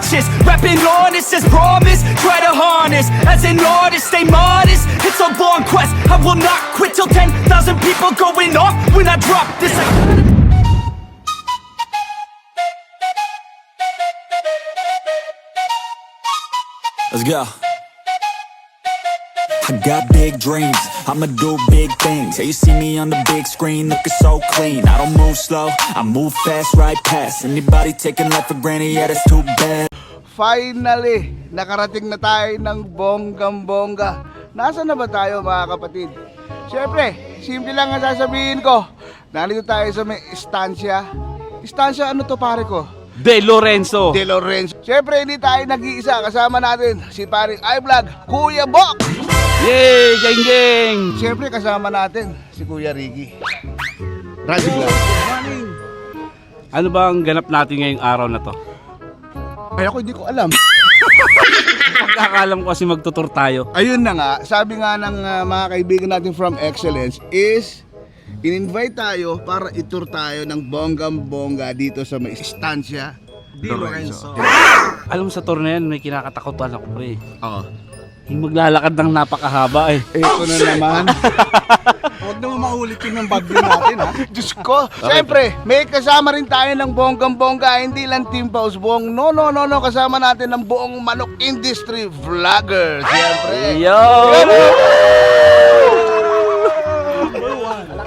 conscious, rapping honest as promise. Try to harness as an artist, stay modest. It's a long quest, I will not quit till 10,000 people going off when I drop this. Let's go. I got big dreams, I'ma do big things. Yeah, you see me on the big screen looking so clean. I don't move slow, I move fast, right past anybody taking life for granted, yeah, that's too bad. Finally, nakarating na tayo ng bonggang-bongga. Nasaan na ba tayo mga kapatid? Siyempre, simple lang ang sasabihin ko. Nandito tayo sa may istansya. Istansya ano to pare ko? De Lorenzo. De Lorenzo. Siyempre hindi tayo nag-iisa. Kasama natin si paring iVlog, Kuya Bok. Yay, geng geng. Siyempre kasama natin si Kuya Ricky. Raji Vlog. Ano ba ang ganap natin ngayong araw na to? Ay ako hindi ko alam. Pagkakalam ko kasi magtutur tayo. Ayun na nga, sabi nga ng mga kaibigan natin from Excellence is in-invite tayo para itour tayo ng bonggang-bongga dito sa may istansya De Lorenzo. Alam mo sa tour na yan, may kinakatakutan ako pre. Oo. Yung maglalakad ng napakahaba eh. Ito na naman. Huwag naman maulit yung bagyo natin, ha? Diyos ko. Siyempre, may kasama rin tayo ng bonggang-bongga. Hindi lang Team Pausbong. No. Kasama natin ng buong Manok Industry Vlogger. Siyempre. Yo!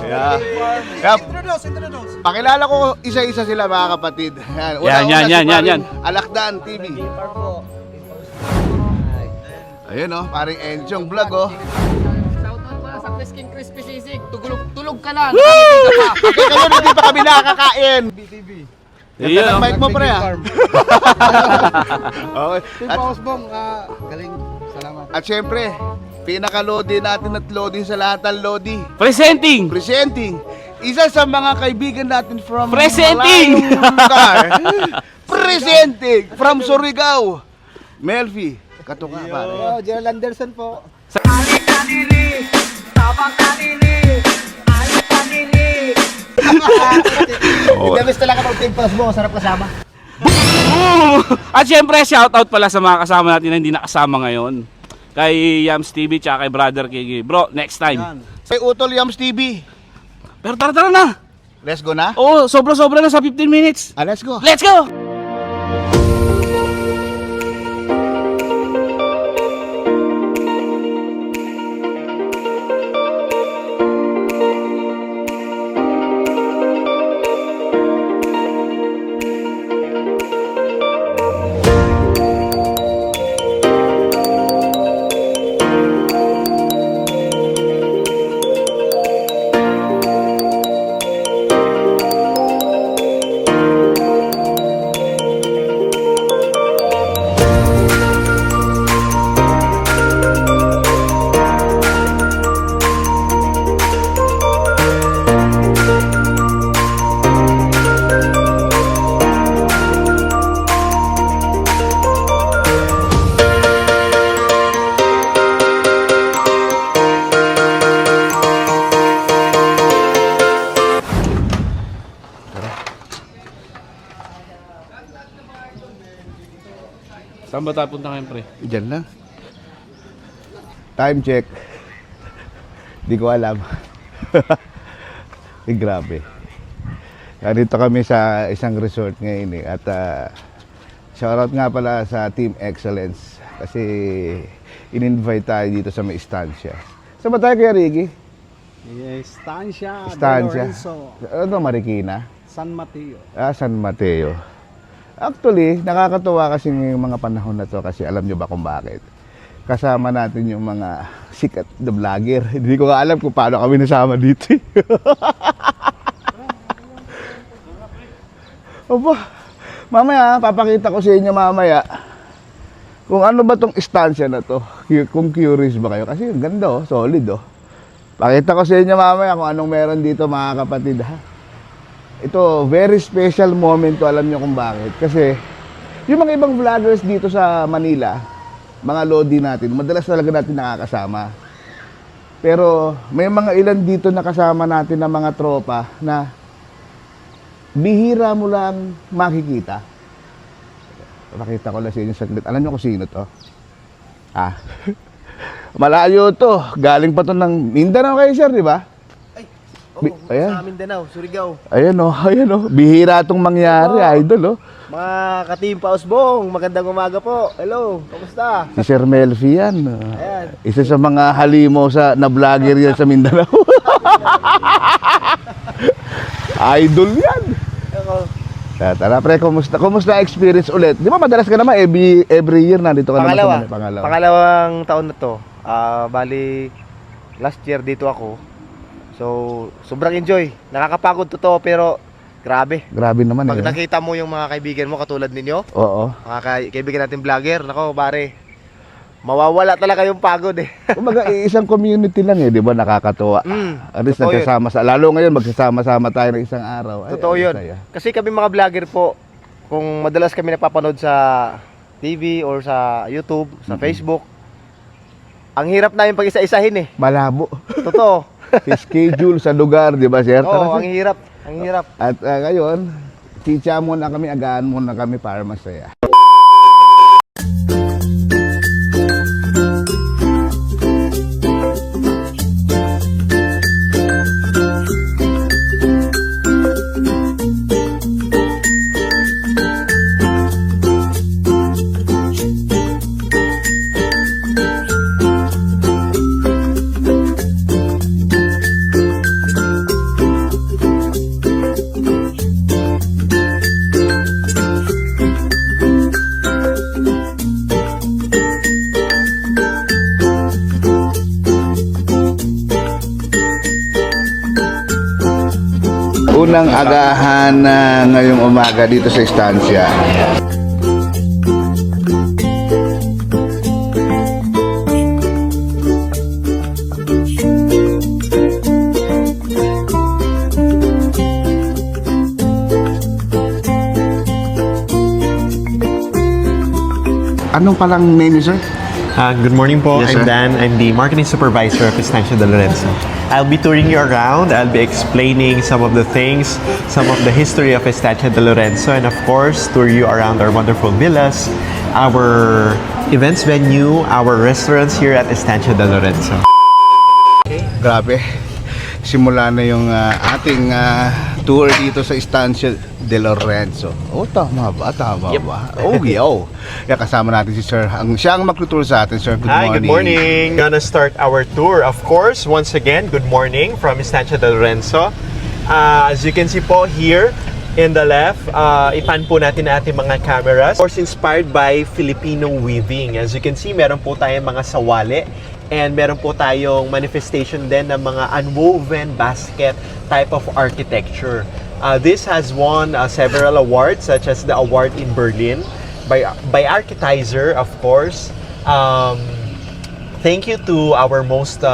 Yeah. Introduce. Pakilala ko isa-isa sila mga kapatid. Yan. Yan. Alakdan TV. Ayun oh, paring Enchong Vlog oh. Shoutout para sa Crisking Crispy Sisig. Tulog ka na. Bakit kayo hindi pa kami nakakain? BTV. Ayun, Ang mic mo pre ah. Okay. Team Pausbong, galing. Salamat. At syempre, pinaka-lodi natin at loading sa lahat ng lodi. Presenting! Presenting, isa sa mga kaibigan natin from Presenting! malayong lugar. Presenting from Surigao. Melfi, katuka pare. Oh, Gerald Anderson po. Gamis talaga ng Team Pausbong, sarap kasama. At syempre, shoutout pala sa mga kasama natin na hindi nakasama ngayon. Kay Yams TV tsaka kay Brother Kiki. Bro, next time. Kay Utol Yams TV. Pero tara na! Let's go na? Oo, sobra-sobra na sa 15 minutes. Let's go. Let's go! Saan ba tayo punta ngayon, pre? Diyan lang. Time check. Di ko alam. Grabe. Nandito kami sa isang resort ngayon eh. At shoutout nga pala sa Team Excellence. Kasi in-invite tayo dito sa may istansya. Saan ba tayo kaya, Ricky? Estancia De Istansya. Lorenzo, Ano, Marikina? San Mateo. San Mateo. Actually, nakakatuwa kasi yung mga panahon na to kasi alam nyo ba kung bakit? Kasama natin yung mga sikat na vlogger. Hindi ko nga alam kung paano kami nasama dito. Opo, mamaya papakita ko sa inyo mamaya kung ano ba tong istansya na to. Kung curious ba kayo. Kasi yung ganda oh, solid oh. Pakita ko sa inyo mamaya kung anong meron dito mga kapatid ha. Ito, very special moment to, alam nyo kung bakit. Kasi, yung mga ibang vloggers dito sa Manila, mga lodi natin, madalas talaga natin nakakasama. Pero, may mga ilan dito na kasama natin na mga tropa na bihira mo lang makikita. Pakita ko lang sa inyo saglit. Alam niyo kung sino to? Ah. Malayo to. Galing pa to ng Mindanao kayo, sir, di ba? Ayan. Sa Mindanao, Surigao. Ayan o. Bihira itong mangyari, idol, oh. Mga ka-team Pausbong, magandang umaga po. Hello, kamusta? Si Sir Melfi yan. Ayan. Isa sa mga halimo na vlogger yan sa Mindanao. Idol yan. Ako, Tara, pre, kumusta ang experience ulit? Di ba madalas ka naman, every year nandito ka naman. Pangalawang taon na to. Bali, last year dito ako. So, sobrang enjoy. Nakakapagod totoo, pero grabe. Grabe naman Pag eh. nakita mo yung mga kaibigan mo katulad ninyo, Oo. mga kaibigan natin vlogger, nako pare, mawawala talaga yung pagod eh. Kumbaga, isang community lang eh, di ba? Nakakatuwa. At least totoo yun. lalo ngayon, magsasama-sama tayo ng isang araw. Ay, Totoo yun. saya. Kasi kami mga vlogger po, kung madalas kami napapanood sa TV or sa YouTube, sa Facebook, ang hirap namin pag isa-isahin eh. Malabo. Totoo. Sa schedule, sa lugar, di ba, sir? Oo, Tara, ang sir. hirap. Ang hirap. At ngayon, chicha muna kami, agaan muna kami para masaya. Unang agahan na ngayong umaga dito sa istansya. Anong palang name niyo, sir? Good morning po. Yes, sir. I'm Dan. I'm the marketing supervisor of Estancia de Lorenzo. I'll be touring you around. I'll be explaining some of the things, some of the history of Estancia de Lorenzo, and of course, tour you around our wonderful villas, our events venue, our restaurants here at Estancia de Lorenzo. Grabe. Simula na yung ating tour dito sa Estancia de Lorenzo. Oh, tama ba? Tama ba? Oh, yo. Kaya kasama natin si Sir. Siya ang magtutur sa atin, Sir. Good Hi, morning. good morning. Gonna start our tour. Of course, once again, good morning from Estancia de Lorenzo. As you can see po here, in the left, ipan po natin ang ating mga cameras. Of course, inspired by Filipino weaving. As you can see, meron po tayong mga sawali and meron po tayong manifestation din ng mga unwoven basket type of architecture. This has won several awards, such as the award in Berlin by Architizer, of course. Thank you to our most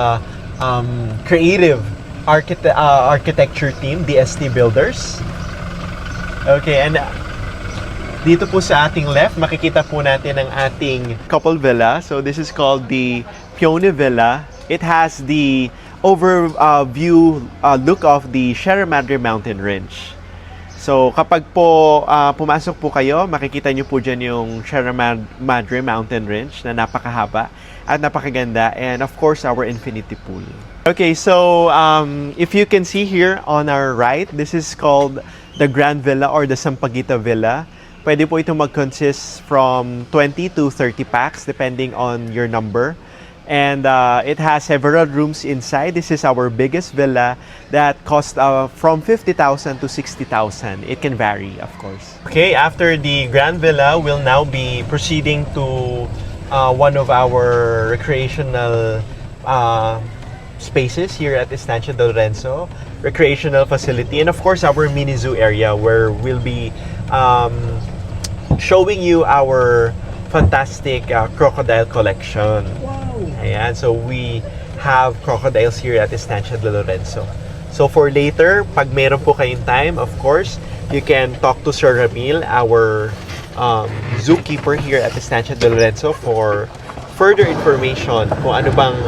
creative architecture team, the ST Builders. Okay, and dito po sa ating left, makikita po natin ang ating couple villa. So this is called the Pione Villa. It has the overview look of the Sierra Madre mountain range. So kapag po pumasok po kayo, makikita nyo po dyan yung Sierra Madre mountain range na napakahaba at napakaganda, and of course our infinity pool. Okay, so if you can see here on our right, this is called the Grand Villa or the Sampaguita Villa. Pwede po ito mag-consist from 20 to 30 packs depending on your number. And it has several rooms inside. This is our biggest villa that costs from 50,000 to 60,000. It can vary, of course. Okay, after the Grand Villa, we'll now be proceeding to one of our recreational spaces here at Estancia de Lorenzo, recreational facility, and of course our mini zoo area where we'll be showing you our fantastic crocodile collection. Ayan, so we have crocodiles here at Estancia de Lorenzo. So for later, pag meron po kayong time, of course, you can talk to Sir Ramil, our zookeeper here at Estancia de Lorenzo, for further information kung ano bang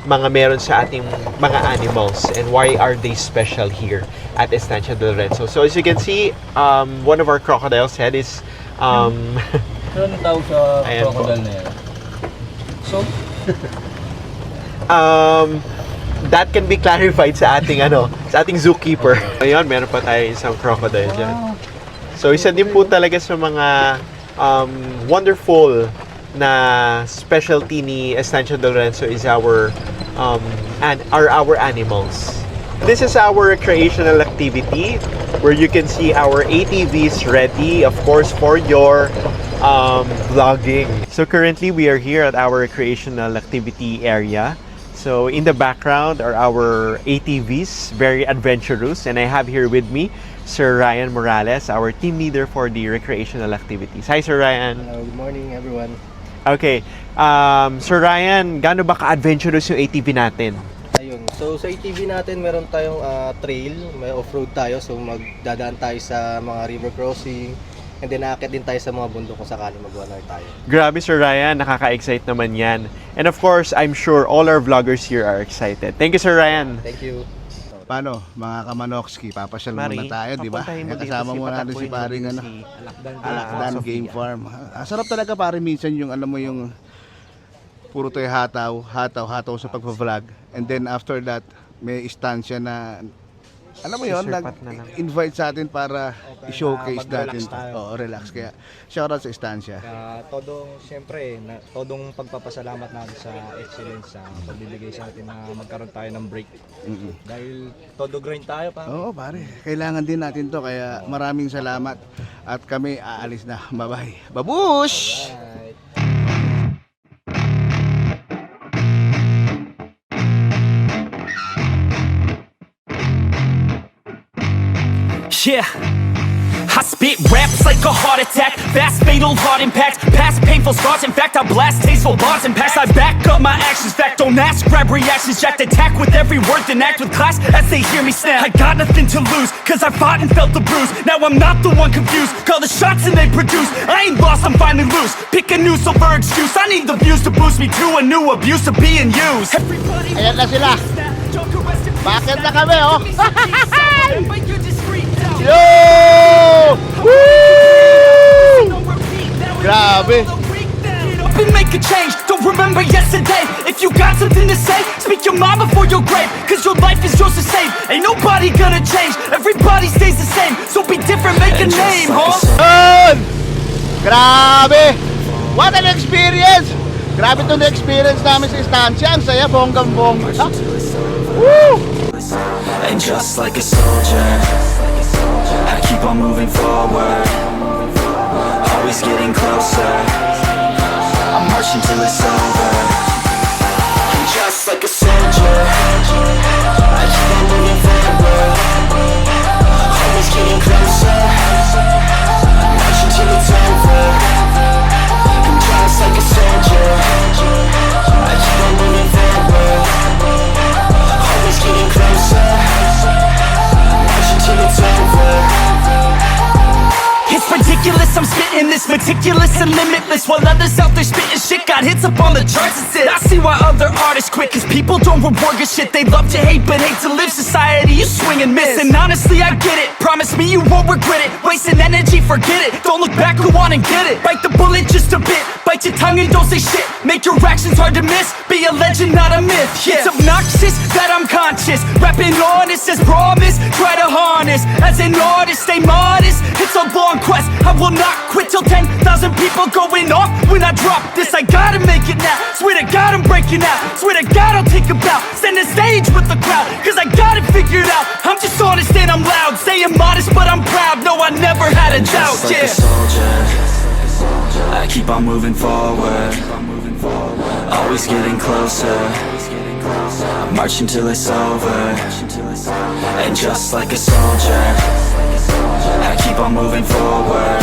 mga meron sa ating mga animals and why are they special here at Estancia de Lorenzo. So as you can see, one of our crocodiles head is So, anong tawag sa Ayan po. crocodile na yan? So, That can be clarified sa ating sa ating zookeeper. Ayun, meron pa tayo isang crocodile dyan. So isa din po talaga sa mga wonderful na specialty ni Estancia de Lorenzo is our animals. This is our recreational activity where you can see our ATVs ready, of course, for your vlogging. So currently we are here at our recreational activity area. So in the background are our ATVs, very adventurous, and I have here with me Sir Ryan Morales, our team leader for the recreational activities. Hi, Sir Ryan. Hello, good morning everyone. Okay, Sir Ryan, gaano ba ka-adventurous yung ATV natin? Ayun, so sa ATV natin meron tayong trail, may off-road tayo, so magdadaan tayo sa mga river crossing, and then aakyat din tayo sa mga bundok kung sakaling mag-1 hour tayo. Grabe, Sir Ryan, nakaka-excite naman yan. And of course, I'm sure all our vloggers here are excited. Thank you, Sir Ryan. Thank you. Paano, mga Kamanokski, papasyal Mari, muna tayo, di ba? papuntahin mo dito Kasama si mo natin si Patakboy, paring dito ano, si Alakdan Sofia. Game Farm. Sarap talaga pare minsan yung alam mo yung puro tayo hataw sa pagpa-vlog. And then after that, may istansya na alam mo yun, Sir Pat na lang. nag-invite sa atin para i-showcase mag-relax natin. tayo. Oo, relax. Kaya shoutout sa istansya. Todong pagpapasalamat natin sa excellence sa pagbibigay sa atin na magkaroon tayo ng break. Dahil todo grind tayo pa. Oo pare, kailangan din natin to. Kaya maraming salamat. At kami aalis na. Bye-bye. Babush! Yeah, I spit raps like a heart attack, fast fatal heart impact, past painful scars. In fact, I blast tasteful bars and packs. I back up my actions, fact don't ask, grab reactions, jacked attack with every word, then act with class as they hear me snap. I got nothing to lose, cause I fought and felt the bruise. Now I'm not the one confused, call the shots and they produce. I ain't lost, I'm finally loose. Pick a new silver excuse, I need the views to boost me to a new abuse of being used. Everybody Ayan na sila. Bakit na kami, oh? Yo! Woo! Grabe. And make a change, don't remember yesterday. If you got something to say, speak your mind before your grave. Cause your life is yours to save. Ain't nobody gonna change, everybody stays the same. So be different, make a name, huh? Yun! Grabe! What an experience! Grabe itong experience namin sa istansya. Ang saya, bonggang-bongga. Woo! And just like a soldier, I keep on moving forward, always getting closer. I'm marching till it's over. And just like a soldier, I keep on moving forward, always getting closer. I'm marching till it's over. And just like a soldier, I keep on moving forward, always getting closer. I'm marching till it's over. It's ridiculous, I'm spitting this meticulous and limitless. While others out there spitting shit got hits up on the charts and shit. I see why other artists quit, cause people don't reward good shit. They love to hate but hate to live. Society, you swing and miss. And honestly, I get it, promise me you won't regret it. Wasting energy, forget it, don't look back, go on and get it. Bite the bullet just a bit, bite your tongue and don't say shit. Make your actions hard to miss, be a legend, not a myth. Yeah. It's obnoxious that I'm conscious, rapping honest as promise. Try to harness, as an artist, stay modest. It's a long quest, I will not quit till 10,000 people going off when I drop this. I gotta make it now, swear to God I'm breaking out. Swear to God I'll take a bow, stand the stage with the crowd. Cause I got it figured out, I'm just honest and I'm loud. Saying modest but I'm proud, no I never had a doubt. Just like Yeah. a soldier, I keep on moving forward, always getting closer. I'm marching till it's over. And just like a soldier, I keep on moving forward,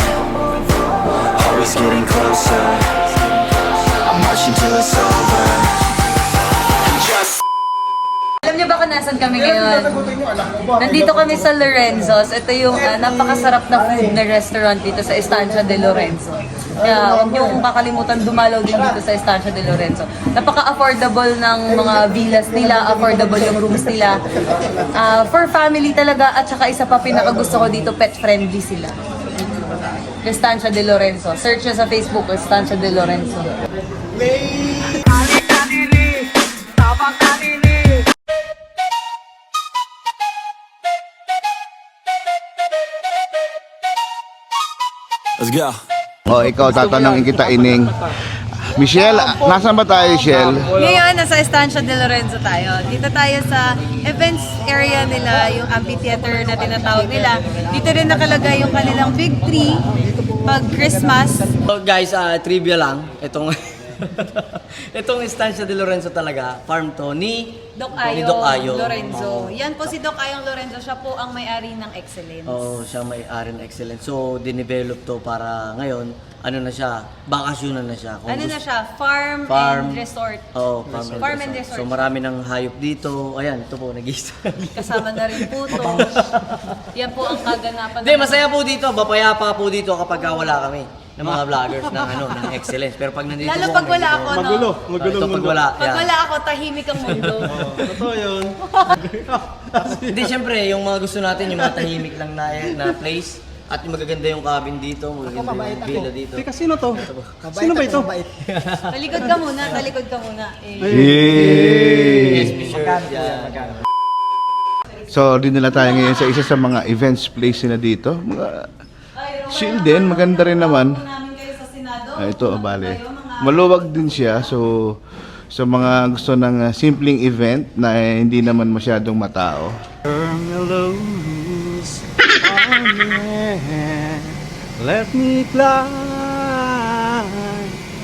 always getting closer. I'm marching till it's over. And just Alam niyo ba kung nasan kami ngayon? Nandito kami sa Lorenzo's. Ito yung napakasarap na food na restaurant dito sa Estancia de Lorenzo. Kaya huwag niyong kakalimutan dumalaw din dito sa Estancia de Lorenzo. Napaka-affordable ng mga villas nila, affordable yung rooms nila. For family talaga at saka isa pa pinakagusto ko dito, pet friendly sila. Estancia de Lorenzo. Search nyo sa Facebook, Estancia de Lorenzo. Let's go. O, ikaw, tatanungin kita, Ining. Michelle, nasaan ba tayo, Michelle? Ngayon, nasa Estancia de Lorenzo tayo. Dito tayo sa events area nila, yung amphitheater na tinatawag nila. Dito rin nakalagay yung kanilang big tree pag Christmas. So guys, trivia lang. Itong Estancia de Lorenzo talaga, farm to ni Doc ni Doc Ayong Lorenzo. Oo. Yan po si Doc Ayong Lorenzo. Siya po ang may-ari ng Excellence. Oo, siya may-ari ng Excellence. So, dinevelop to para ngayon, ano na siya, bakasyonan na siya. Kung Ano gusto- na siya? Farm and resort. Oo, Farm and resort. So, marami ng hayop dito. Ayan, ito po, nag-isa. Kasama na rin po to. Yan po ang kaganapan. Hindi, masaya po dito. Mapayapa po dito kapag wala kami ng mga vloggers ng Excellence. Pero pag nandito Lalo po pag kami, wala ako, no? ito pag wala. Pag yan. wala ako, tahimik ang mundo. Totoo yun. Hindi, syempre, yung mga gusto natin, yung mga tahimik lang na place. At yung magaganda yung cabin dito, magaganda yung villa dito. Teka, sino to? Sino ba ito? Talikod ka muna, talikod ka muna. Yay! Yes, be sure. Yan. So, dinala tayo ngayon sa isa sa mga events place na dito. Mga chill din, maganda rin naman. Namin kayo sa Senado. Ito, bale. Maluwag din siya. So, sa mga gusto ng simpleng event na hindi naman masyadong matao. Let me climb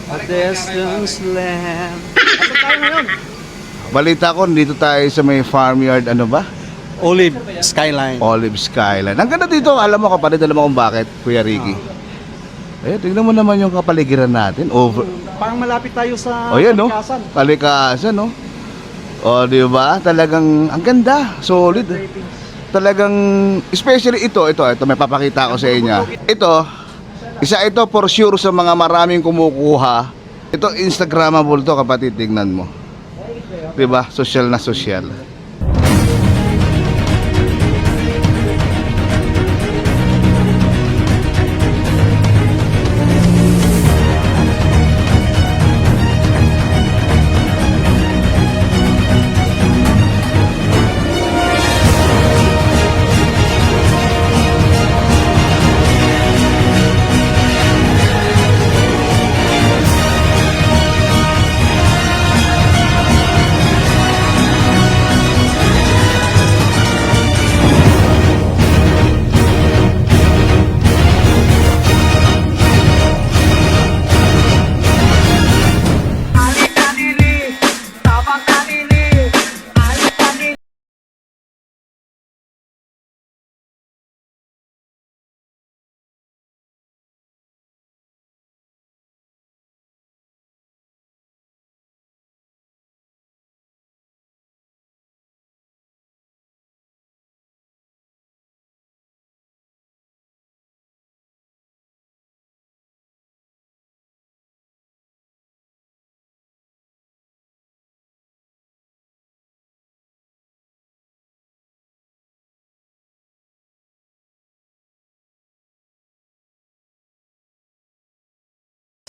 a distance land. Balita ko, dito tayo sa may farmyard, ano ba? Olive Skyline. Olive Skyline. Ang ganda dito, alam mo kapatid, alam mo kung bakit, Kuya Ricky. Eh, tignan mo naman yung kapaligiran natin. Parang malapit tayo sa O yan, no? Kalikasan, no? O, di ba? Talagang, ang ganda. Solid. Talagang, especially ito, may papakita ko sa inyo. Isa ito for sure sa mga maraming kumukuha. Ito, Instagrammable to, kapatid, tignan mo. Di ba? Social na social.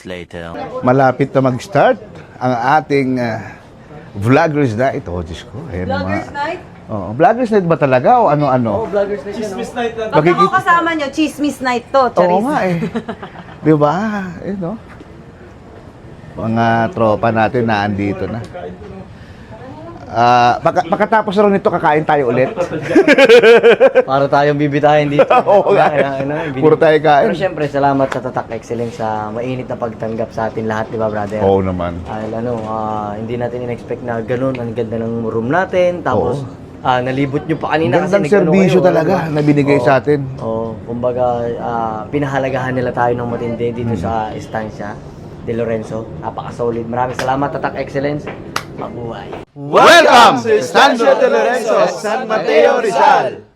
Later. Malapit na mag-start ang ating Vloggers Night. Oh, Diyos ko. Ayan Vloggers mga... Night? Oh, Vloggers Night ba talaga o ano-ano? Vloggers na siya, no? Pag ako kasama nyo, chismis night to. Oo Charis. nga eh. Di ba? Eh, no? Mga tropa natin na andito na. Pagkatapos rin nito, kakain tayo ulit. Para tayong bibitahin dito. Oo nga. Puro tayo kain. Pero syempre, salamat sa Tatak Excellence sa mainit na pagtanggap sa atin lahat, di ba, brother? Oo naman. Hindi natin in-expect na ganun. Ang ganda ng room natin. Tapos, nalibot nyo pa kanina kasi Gandang serbisyo kayo, talaga diba? na binigay sa atin. Kumbaga, pinahalagahan nila tayo ng matindi dito sa Estancia de Lorenzo. Napaka-solid. Maraming salamat, Tatak Excellence. Mabuhay. Welcome to Estancia de Lorenzo, San Mateo, Rizal.